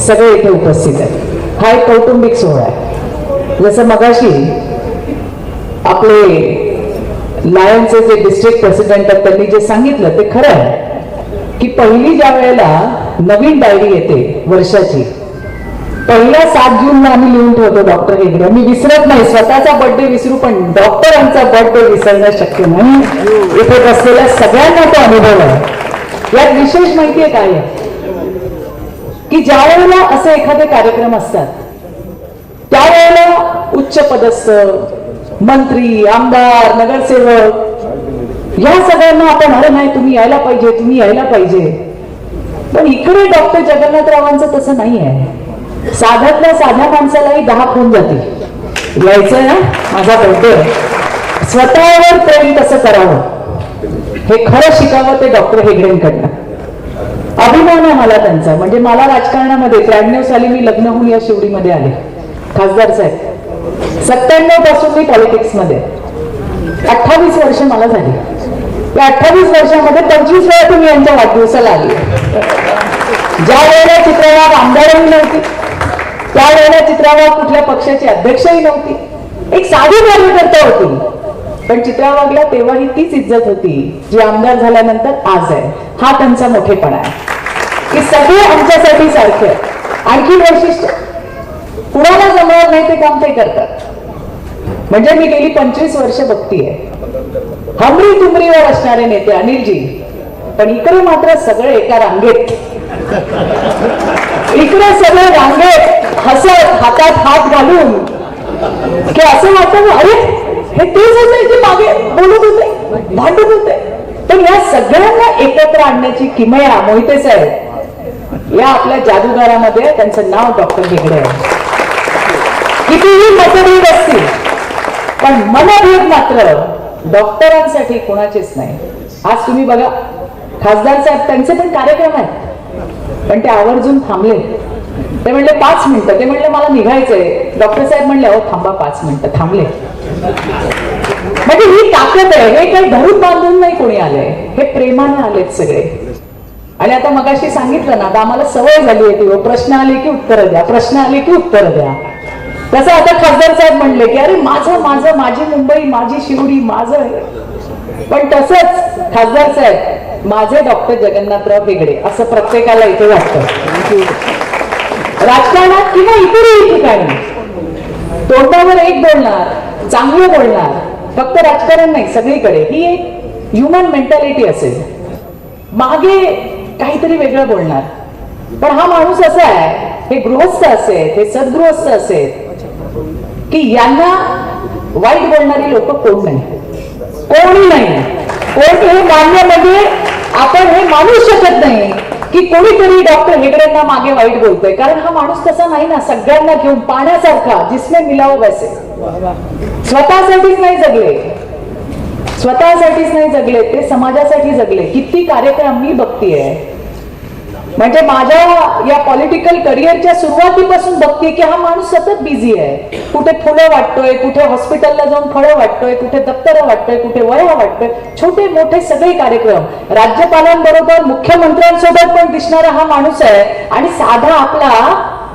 सगळे इथे उपस्थित आहेत. हा एक कौटुंबिक सोहळा आहे. जसं मगाशी आपले लायनचे जे डिस्ट्रिक्ट प्रेसिडेंट आहेत त्यांनी जे सांगितलं ते खरं आहे की पहिली ज्या वेळेला नवीन डायरी येते वर्षाची, पहिल्या 7 जूनला आम्ही लिहून ठेवतो डॉक्टर हेगडे. मी विसरत नाही, स्वतःचा बर्थडे विसरू पण डॉक्टरांचा बर्थडे विसरणं शक्य नाही. इथे बसलेल्या सगळ्यांना तो अनुभव आहे. यात विशेष माहिती आहे काय आहे की ज्या वेळेला असे एखादे कार्यक्रम असतात त्यावेळेला उच्च पदस्थ मंत्री, आमदार, नगरसेवक या सगळ्यांना आपण अरे नाही तुम्ही यायला पाहिजे, तुम्ही यायला पाहिजे. पण इकडे डॉक्टर जगन्नाथरावांचं तसं नाही आहे. साध्यातल्या साध्या माणसालाही 10 फोन जातील, यायचंय ना माझा बर्थडे. स्वतःवर प्रेम कसं करावं हे खरं शिकावं ते डॉक्टर हेगडेंकडनं. अभिमान आहे मला त्यांचा. म्हणजे मला राजकारणामध्ये 93 साली मी लग्न होऊन या शिवडीमध्ये आले खासदार साहेब. 97 पासून मी पॉलिटिक्स मध्ये, 28 वर्ष मला झाली. या 28 वर्षामध्ये 25 वेळा तुम्ही यांच्या वाढदिवसाला आली. ज्या वेळेला चित्रावाग आमदारही नव्हती, त्यावेळेला चित्रावाग कुठल्या पक्षाची अध्यक्षही नव्हती, एक साधी कार्यकर्ता होती. पण चित्रावागला तेव्हाही तीच इज्जत होती जी आमदार झाल्यानंतर आज आहे. हा त्यांचा मोठेपणा आहे की सगळे आमच्यासाठी सारखे. आणखी वैशिष्ट्य कुणाला जमणार नाही ते काम ते करतात. म्हणजे मी गेली 25 वर्ष बघतीये हमरी तुमरीवर असणारे नेते अनिलजी, पण इकडे मात्र सगळे एका रांगेत, इकडे सगळे रांगेत हसत हातात हात घालून की असं वाटतं अरे हे तेच होते की मागे बोलत होते, भांडत होते. पण या सगळ्यांना एकत्र आणण्याची किमया मोहिते साहेब या आपल्या जादूगारामध्ये, त्यांचं नाव डॉक्टर हेगडे आहे. कितीही मतभेद असतील पण मनभेद मात्र डॉक्टरांसाठी कोणाचेच नाही. आज तुम्ही बघा खासदार साहेब त्यांचे पण कार्यक्रम आहेत पण ते आवर्जून थांबले. ते म्हणले 5 मिनिटं, ते म्हणले मला निघायचंय. डॉक्टर साहेब म्हणले अहो थांबा 5 मिनिटं, थांबले. म्हणजे ही ताकद आहे. हे काही धरून बांधून नाही कोणी आलंय, हे प्रेमाने आलेत सगळे. आणि आता मगाशी सांगितलं ना, आता आम्हाला सवय झाली आहे ती प्रश्न आले की उत्तरं द्या, प्रश्न आले की उत्तरं द्या. तसं आता खासदार साहेब म्हणले की अरे माझं माझं माझी मुंबई, माझी शिवडी, माझं. पण तसंच खासदार साहेब माझे डॉक्टर जगन्नाथराव हेगडे असं प्रत्येकाला इथे वाटतं. राजकारणात किंवा इतरही ठिकाणी तोंडावर एक बोलणार, चांगलं बोलणार, फक्त राजकारण नाही सगळीकडे ही एक ह्युमन मेंटॅलिटी असेल. मागे काहीतरी वेगळं बोलणार. पण हा माणूस असा आहे, हे गृहस्थ असेल, हे सद्गृहस्थ असेल की यांना वाईट बोलणारी लोक कोण नाही, कोणी नाही. कोण हे मान्य म्हणजे आपण हे मानू शकत नाही की कोणीतरी डॉक्टर हेगडेंना मागे वाईट बोलतोय. कारण हा माणूस तसा नाही ना, सगळ्यांना घेऊन पाण्यासारखा, जिसने मिलाव वैसे. स्वतःसाठीच नाही जगले, स्वतःसाठीच नाही जगले, ते समाजासाठी जगले. किती कार्यक्रम मी बघतीये. म्हणजे माझ्या या पॉलिटिकल करिअरच्या सुरुवातीपासून बघते की हा माणूस सतत बिझी आहे. कुठे फुलं वाटतोय, कुठे हॉस्पिटलला जाऊन फळं वाटतोय, कुठे दप्तर वाटतोय, कुठे वह्या वाटतोय, छोटे मोठे सगळे कार्यक्रम. राज्यपालांबरोबर मुख्यमंत्र्यांसोबत पण दिसणारा हा माणूस आहे. आणि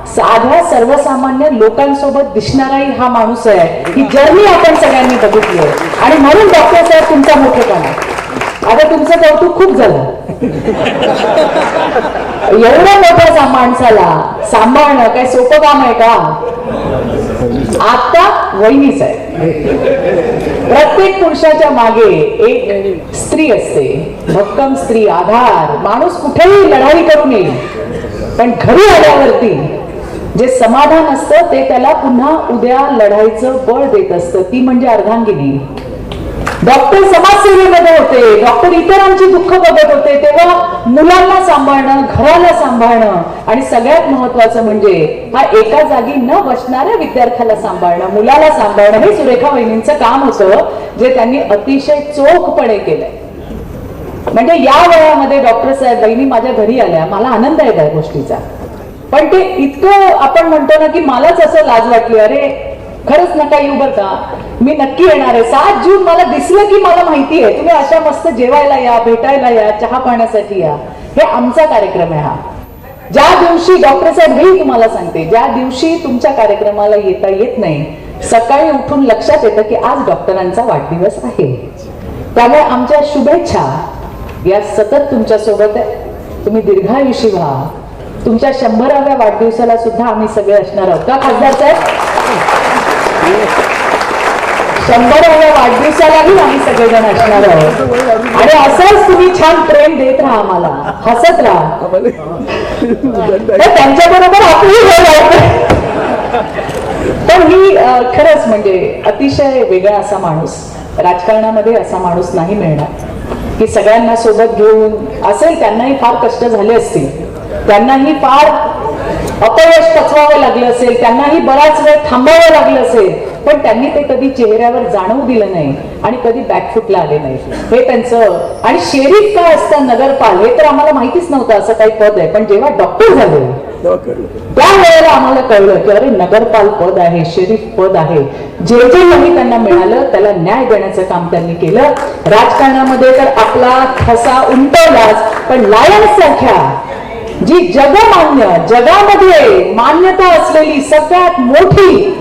साध्या सर्वसामान्य लोकांसोबत दिसणाराही हा माणूस आहे. ही जर्नी आपण सगळ्यांनी बघितली आहे. आणि म्हणून डॉक्टर साहेब तुमचा मोठेपणा. आता तुमचं कौतुक खूप झालं. एवढ्या मोठ्या माणसाला सांभाळणं काही सोपं काम आहे का? आता वहिनीच आहे. प्रत्येक पुरुषाच्या मागे एक स्त्री असते, भक्कम स्त्री, आधार. माणूस कुठेही लढाई करून येईल पण घरी आल्यावरती जे समाधान असतं ते त्याला पुन्हा उद्या लढाईचं बळ देत असतं. ती म्हणजे अर्धांगिनी. डॉक्टर समाजसेवेमध्ये होते, डॉक्टर इतरांची दुःख बघत होते, तेव्हा मुलांना सांभाळणं, घराला सांभाळणं आणि सगळ्यात महत्वाचं म्हणजे हा एका जागी न बसणाऱ्या विद्यार्थ्याला सांभाळणं, मुलाला सांभाळणं, हे सुरेखा वहिनींचं काम होतं जे त्यांनी अतिशय चोखपणे केलंय. म्हणजे या वयामध्ये डॉक्टर साहेब वहिनी माझ्या घरी आल्या, मला आनंद आहे त्या गोष्टीचा. पण ते इतकं आपण म्हणतो ना की मलाच असं लाज वाटली, अरे खरंच नका येऊ बरं का, मी नक्की येणार आहे. 7 जून मला दिसलं की मला माहिती आहे तुम्ही अशा मस्त जेवायला या, भेटायला या, चहा पाण्यासाठी या. हे आमचा कार्यक्रम आहे हा. ज्या दिवशी डॉक्टर साहेब हे तुम्हाला सांगते, ज्या दिवशी तुमच्या कार्यक्रमाला येता येत नाही, सकाळी उठून लक्षात येतं की आज डॉक्टरांचा वाढदिवस आहे. त्यामुळे आमच्या शुभेच्छा या सतत तुमच्या सोबत आहे. तुम्ही दीर्घायुषी व्हा. तुमच्या 100व्या वाढदिवसाला सुद्धा आम्ही सगळे असणार आहोत का खासदार साहेब? 100व्या वाढदिवसालाही आम्ही सगळेजण असणार आहोत. आणि असंच तुम्ही छान प्रेम देत राहा, आम्हाला हसत राहा. त्यांच्याबरोबर आपली पण ही खरंच म्हणजे अतिशय वेगळा असा माणूस, राजकारणामध्ये असा माणूस नाही मिळणार की सगळ्यांना सोबत घेऊन असेल. त्यांनाही फार कष्ट झाले असतील, त्यांनाही फार अपयश पचवावं लागलं असेल, त्यांनाही बराच वेळ थांबावं लागलं असेल, पण त्यांनी ते कधी चेहऱ्यावर जाणवू दिलं नाही आणि कधी बॅकफुटला आले नाही. हे त्यांचं. आणि शेरीफ काय असतं, नगरपाल, हे तर आम्हाला माहितीच नव्हतं असं काही पद आहे. पण जेव्हा डॉक्टर झाले त्यावेळेला आम्हाला कळलं की अरे नगरपाल पद आहे, शेरीफ पद आहे. जे जे काही त्यांना मिळालं त्याला न्याय देण्याचं काम त्यांनी केलं. राजकारणामध्ये तर आपला ठसा उमटवलाच, पण लायन्स सारख्या जी जगामध्ये मान्यता असलेली सगळ्यात मोठी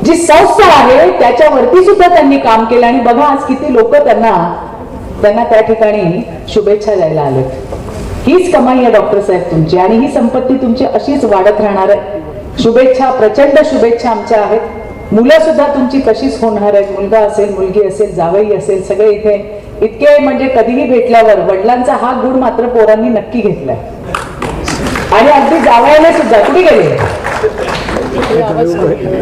जी संस्था आहे त्याच्यावरती सुद्धा त्यांनी काम केलं. आणि बघा आज किती लोक त्यांना त्या ठिकाणी शुभेच्छा द्यायला आले. हीच कमाई आहे डॉक्टर साहेब तुमची, आणि ही संपत्ती तुमची अशीच वाढत राहणार आहे. शुभेच्छा, प्रचंड शुभेच्छा आमच्या आहेत. मुलं सुद्धा तुमची तशीच होणार आहेत. मुलगा असेल, मुलगी असेल, जावई असेल, सगळे इथे इतके म्हणजे कधीही भेटल्यावर वडिलांचा हा गुण मात्र पोरांनी नक्की घेतलाय. आणि अगदी जावयाने सुद्धा कुठे गेले,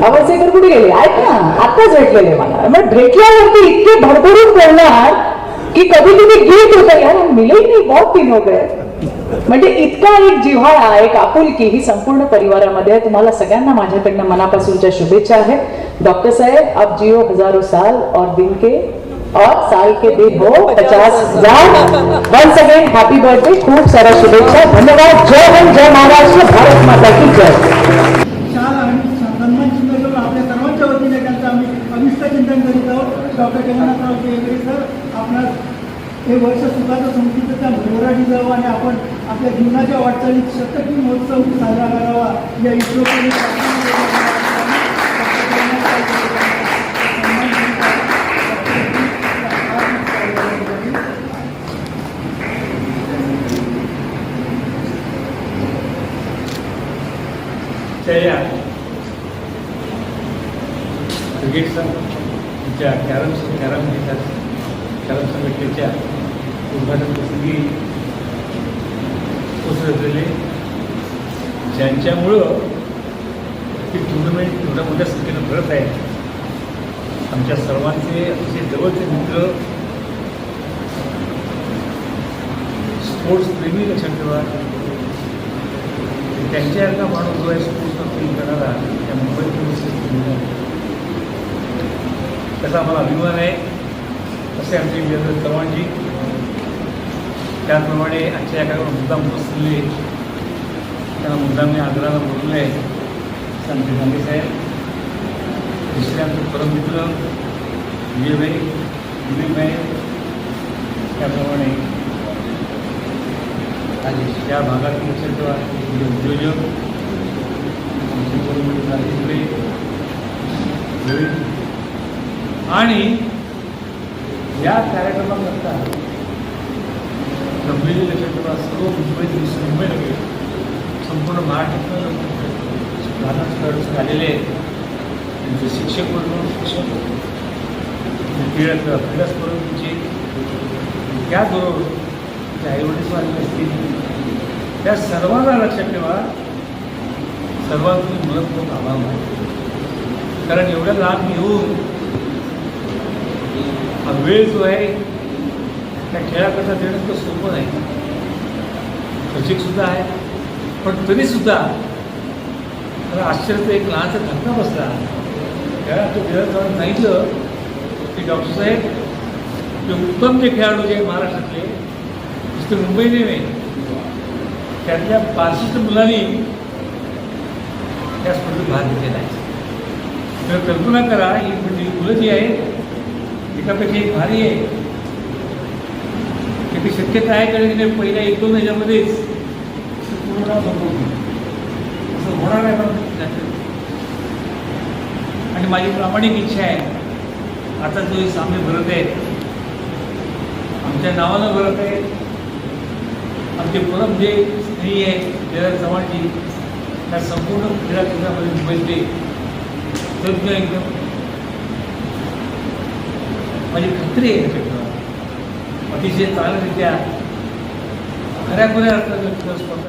अवस्थेकर कुठे गेले आहेत ना, आताच भेटलेले मला. मग भेटल्यावरती इतके भरभरून बोलणार की कधी कधी गीत होतं, यार मिले नाही बहुत दिन हो गए. म्हणजे इतका एक जिव्हाळा, एक आपुलकी ही संपूर्ण परिवारामध्ये आहे. तुम्हाला सगळ्यांना माझ्याकडनं मनापासूनच्या शुभेच्छा आहेत. डॉक्टर साहेब आप जियो हजारों साल और दिन के और साल के दिन हो 50,000. वन्स अगेन हॅपी बर्थडे, खूप साऱ्या शुभेच्छा, धन्यवाद. जय हिंद, जय महाराष्ट्र, भारत माता की जय. सन्मान चिन्ह घेऊन आपल्या सर्वांच्या वतीने त्यांचं आम्ही अभिष्ट चिंतन करीत आहोत. डॉक्टर जगन्नाथराव केळकर सर, आपणास हे वर्ष सुखाचं समृद्धीचं त्या भरभराटी जावं आणि आपण आपल्या जीवनाच्या वाटचालीत शतकी महोत्सव साजरा करावा या ईश्वराने क्रिकेट तुमच्या कॅरम संघटनेच्या उद्घाटन प्रसंगी उसळलेले, ज्यांच्यामुळं ती टुर्नामेंट एवढ्या मोठ्या संख्येनं भरत आहे. आमच्या सर्वांचे अतिशय जवळचे मित्र, स्पोर्ट्स प्रेमी लक्षात ठेवा. त्यांच्यासारखा माणूस जो आहे स्पोर्ट्सला प्रेम करणारा त्या मुंबई पोलीस त्याचा आम्हाला अभिमान आहे. असे आमचे वीरेंद्र चव्हाणजी, त्याचप्रमाणे आजच्या या कार्यक्रमात मुद्दाम बसलेले, त्यांना मुद्दाम मी आदराला बोलले आहे आमचे गांधी साहेब, दुसरे आमचे परममित्र विजयभाई, दिलीपभाई, त्याप्रमाणे या भागातील क्षेत्र उद्योजक आमचे परममित्र राजेशभाई आणि या कार्यक्रमाकरता गंभीर लक्षात सर्व मुंबई नव्हे संपूर्ण महाराष्ट्रातून आलेले त्यांचे शिक्षक म्हणून शिक्षक, क्रीडा स्पर्धेचे, त्याचबरोबर जे आईवडील आलेले असतील त्या सर्वांना लक्षात ठेवा. सर्वांतून मदत खूप आभार मानतो. कारण एवढ्या लाभ येऊन हा वेळ जो आहे त्या खेळाकरता देणं तर सोपं नाही, खर्चिकसुद्धा आहे. पण तरीसुद्धा मला आश्चर्याचा एक लहानसा धक्का बसला. खेळात तो खेळत जाऊन सांगितलं की डॉक्टर साहेब, ते उत्तम जे खेळाडू जे महाराष्ट्रातले नुसते मुंबई नव्हे, त्यातल्या 65 मुलांनी त्या स्पर्धेत भाग घेतलेला आहे. तर कल्पना करा, ही म्हणजे मुलं जी आहेत एकापेक्षा एक भारी आहे. की ती शक्यता आहे कारण पहिल्या 1-2 ह्याच्यामध्येच संपूर्ण संपवतो असं होणार आहे मला. आणि माझी प्रामाणिक इच्छा आहे आता जो हे सामने भरत आहेत आमच्या नावानं भरत आहेत, आमचे परम जे स्त्री आहे जयराज चव्हाणजी त्या संपूर्ण क्रीडा केंद्रामध्ये मुंबईतले तज्ञ एकदम माझी खात्री आहे त्याच्याकडं अतिशय चांगल्यारित्या खऱ्या अर्थात स्पर्धा